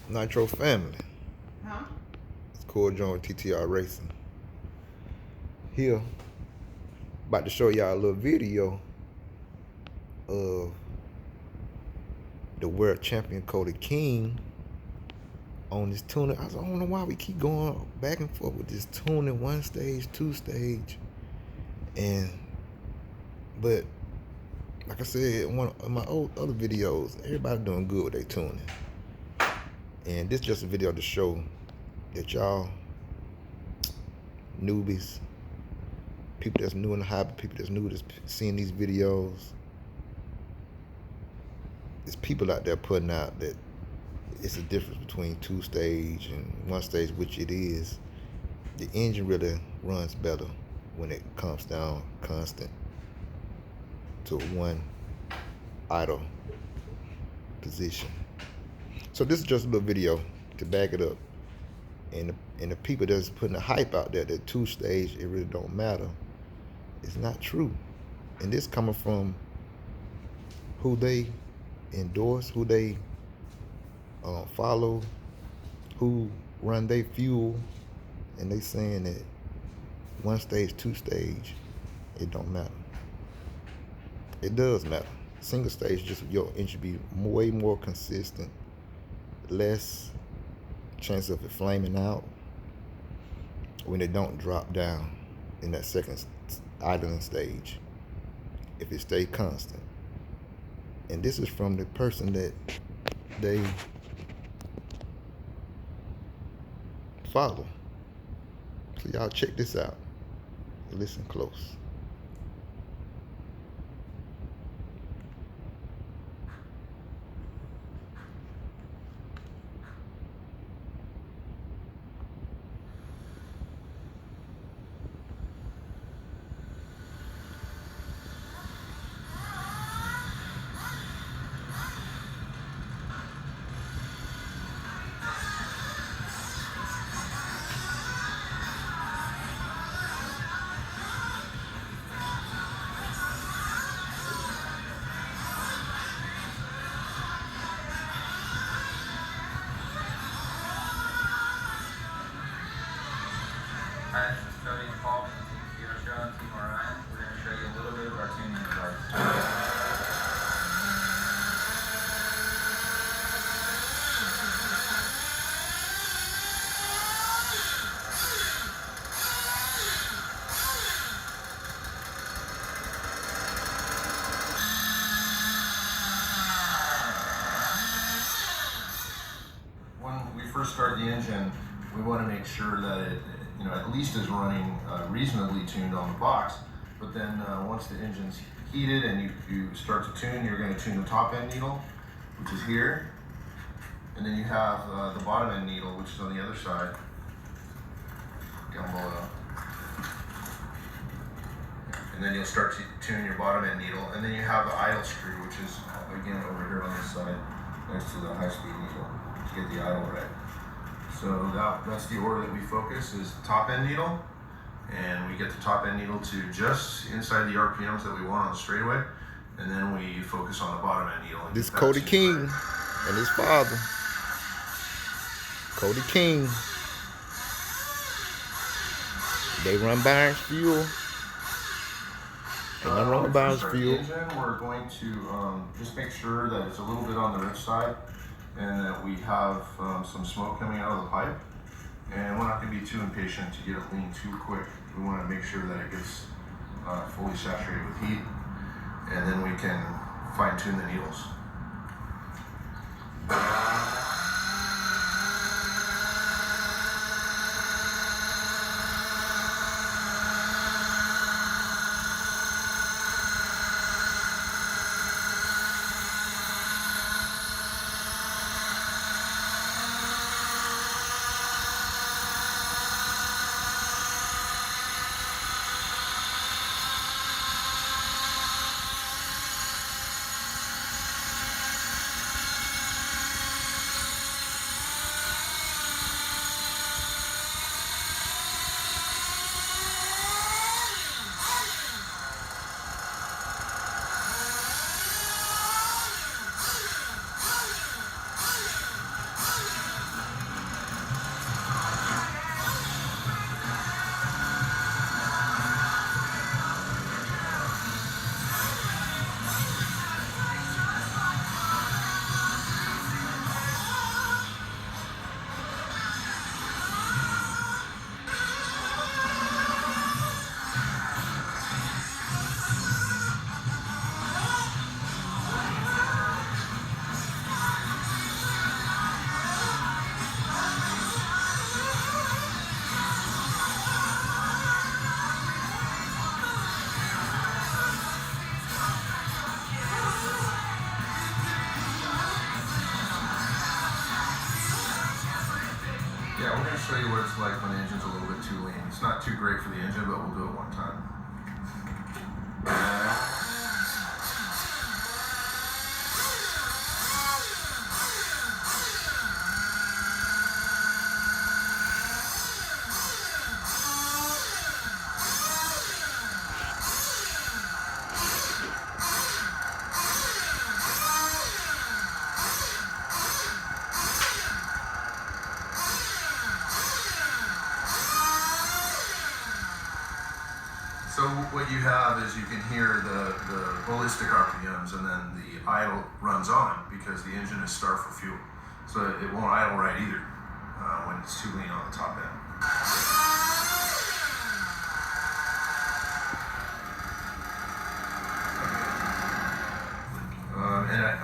Nitro family. Huh? It's Core Joint TTR Racing. Here, about to show y'all a little video of the world champion Cody King on this tuning. I don't know why we keep going back and forth with this tuning, one stage, two stage. But like I said in one of my other videos, everybody doing good with their tuning. And this is just a video to show that y'all newbies, people that's new in the hobby, people that's new to seeing these videos, there's people out there putting out that it's a difference between two stage and one stage, which it is. The engine really runs better when it comes down constant to one idle position. So this is just a little video to back it up. And the people that's putting the hype out there that two stage, it really don't matter, it's not true. And this coming from who they endorse, who they follow, who run their fuel, and they saying that one stage, two stage, it don't matter. It does matter. Single stage, just your engine be way more consistent, less chance of it flaming out when it don't drop down in that second idling stage if it stay constant. And this is from the person that they follow. So y'all check this out. Listen close. Hi, this is Cody and Paul from the TTR Show and Team Orion. We're going to show you a little bit of our tuning device. When we first start the engine, we want to make sure that it at least is running reasonably tuned on the box. But then once the engine's heated and you start to tune, you're going to tune the top end needle, which is here. And then you have the bottom end needle, which is on the other side, down below. And then you'll start to tune your bottom end needle. And then you have the idle screw, which is again over here on this side, next to the high speed needle, to get the idle right. So that's the order that we focus, is top end needle, and we get the top end needle to just inside the RPMs that we want on the straightaway, and then we focus on the bottom end needle. This is Cody King and his father. Cody King. They run Byron's fuel. They run Byron's fuel. Engine, we're going to just make sure that it's a little bit on the rich side, and that we have some smoke coming out of the pipe. And we're not going to be too impatient to get it lean too quick. We want to make sure that it gets fully saturated with heat, and then we can fine tune the needles. Yeah, we're going to show you what it's like when the engine's a little bit too lean. It's not too great for the engine, but we'll do it one time. So what you have is you can hear the ballistic RPMs, and then the idle runs on because the engine is starved for fuel. So it won't idle right either when it's too lean on the top end.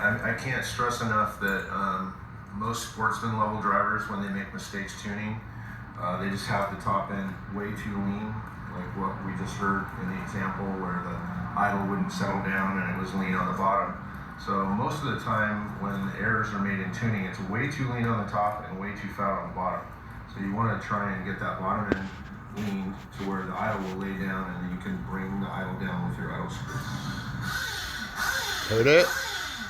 And I can't stress enough that most sportsman level drivers, when they make mistakes tuning, they just have the top end way too lean, like what we just heard in the example where the idle wouldn't settle down and it was lean on the bottom. So most of the time when errors are made in tuning, it's way too lean on the top and way too fat on the bottom. So you want to try and get that bottom end lean to where the idle will lay down, and then you can bring the idle down with your idle screw. Heard that?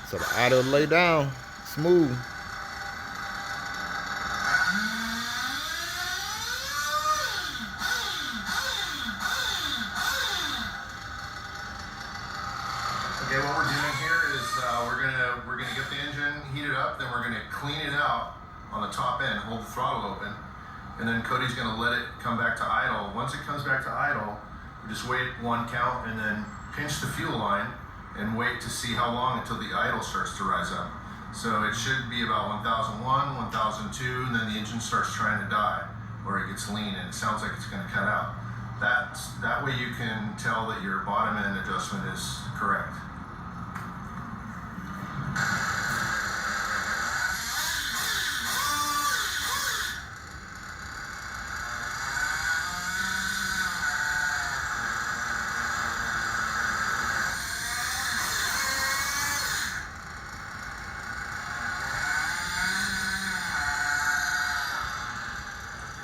So the idle lay down smooth. Okay, what we're doing here is we're gonna get the engine heated up, then we're gonna clean it out on the top end, hold the throttle open, and then Cody's gonna let it come back to idle. Once it comes back to idle, we just wait one count and then pinch the fuel line and wait to see how long until the idle starts to rise up. So it should be about 1001, 1002, and then the engine starts trying to die, or it gets lean and it sounds like it's gonna cut out. That way you can tell that your bottom end adjustment is correct.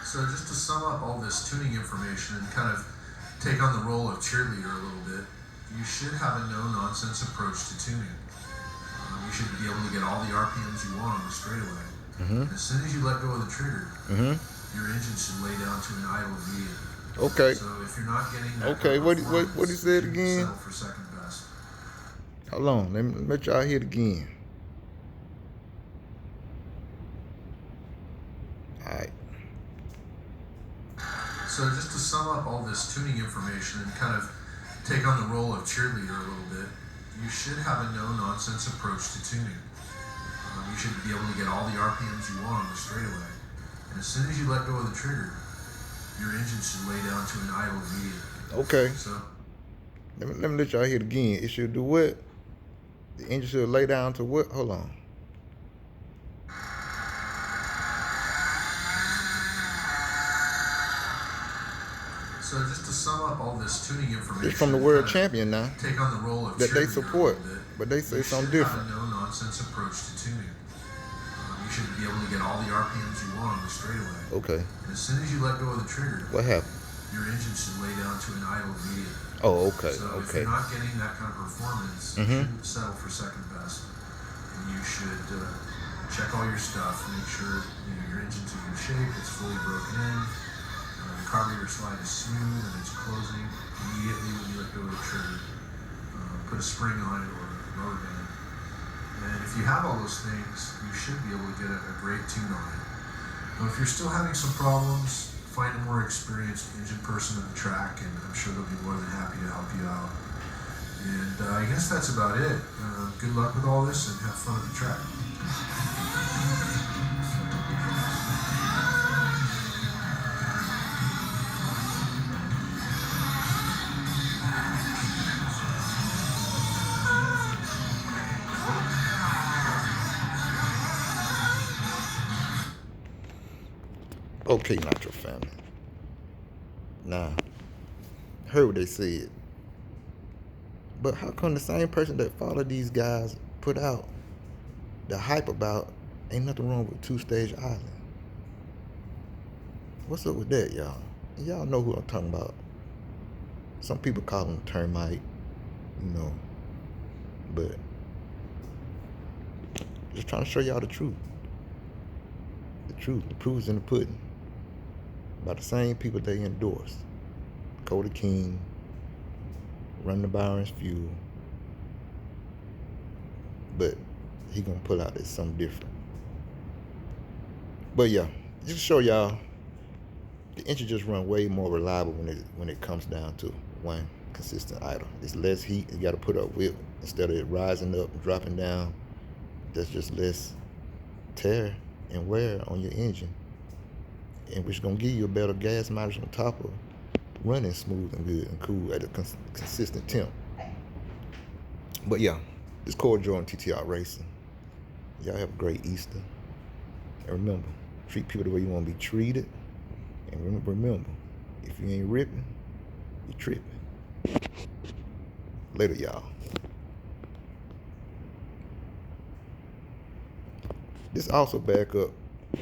So just to sum up all this tuning information and kind of take on the role of cheerleader a little bit, you should have a no-nonsense approach to tuning. You should be able to get all the RPMs you want on the straightaway. Mm-hmm. As soon as you let go of the trigger, Mm-hmm. your engine should lay down to an idle immediately. Okay. So if you're not getting that Okay, kind of what he said you again? settle for second best. Hold on, let y'all hear it again. Alright. So just to sum up all this tuning information and kind of take on the role of cheerleader a little bit, you should have a no-nonsense approach to tuning. You should be able to get all the RPMs you want on the straightaway. And as soon as you let go of the trigger, your engine should lay down to an idle immediately. Okay. So Let me let y'all hear it again. It should do what? The engine should lay down to what? Hold on. So just to sum up all this tuning information, It's from the world champion now take on the role of that they cheerleader support, a little bit, but they say you something should different. have a no-nonsense approach to tuning. You should be able to get all the RPMs you want on the straightaway. Okay. And as soon as you let go of the trigger, What happened? your engine should lay down to an idle immediately. Oh, okay. So if Okay. you're not getting that kind of performance, Mhm. you shouldn't settle for second best. And you should check all your stuff, make sure your engine's in good shape, it's fully broken in, the carburetor slide is smooth and it's closing immediately when you let go of the trigger. Put a spring on it or a rubber band. And if you have all those things, you should be able to get a great tune on it. Now, if you're still having some problems, find a more experienced engine person at the track, and I'm sure they'll be more than happy to help you out. And I guess that's about it. Good luck with all this and have fun at the track. Okay, Nitro family. Now, heard what they said. But how come the same person that followed these guys put out the hype about ain't nothing wrong with two-stage island? What's up with that, y'all? Y'all know who I'm talking about. Some people call them termite, you know, but just trying to show y'all the truth. The truth. The proof is in the pudding. By the same people they endorse. Cody King, Run the Byron's Fuel. But he gonna pull out this something different. But yeah, just to show y'all, the engine just run way more reliable when it comes down to one consistent idle. It's less heat you got to put up with instead of it rising up and dropping down. There's just less tear and wear on your engine, and which is gonna give you a better gas mileage on top of running smooth and good and cool at a consistent temp. But yeah, it's Core Jordan TTR Racing. Y'all have a great Easter, and remember, treat people the way you want to be treated. And remember, if you ain't ripping, you tripping. Later, y'all. This also back up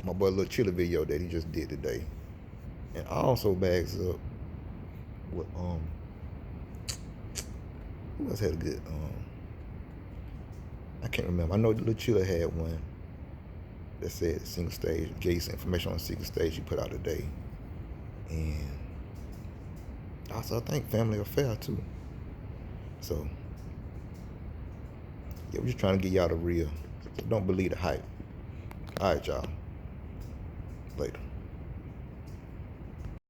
my boy little chiller video that he just did today, and also backs up what who else had a good I can't remember. I know the little chiller had one that said single stage, gave some information on the single stage he put out today, and also I think Family Affair too. So yeah, we're just trying to get y'all the real. So don't believe the hype. All right, y'all. Later.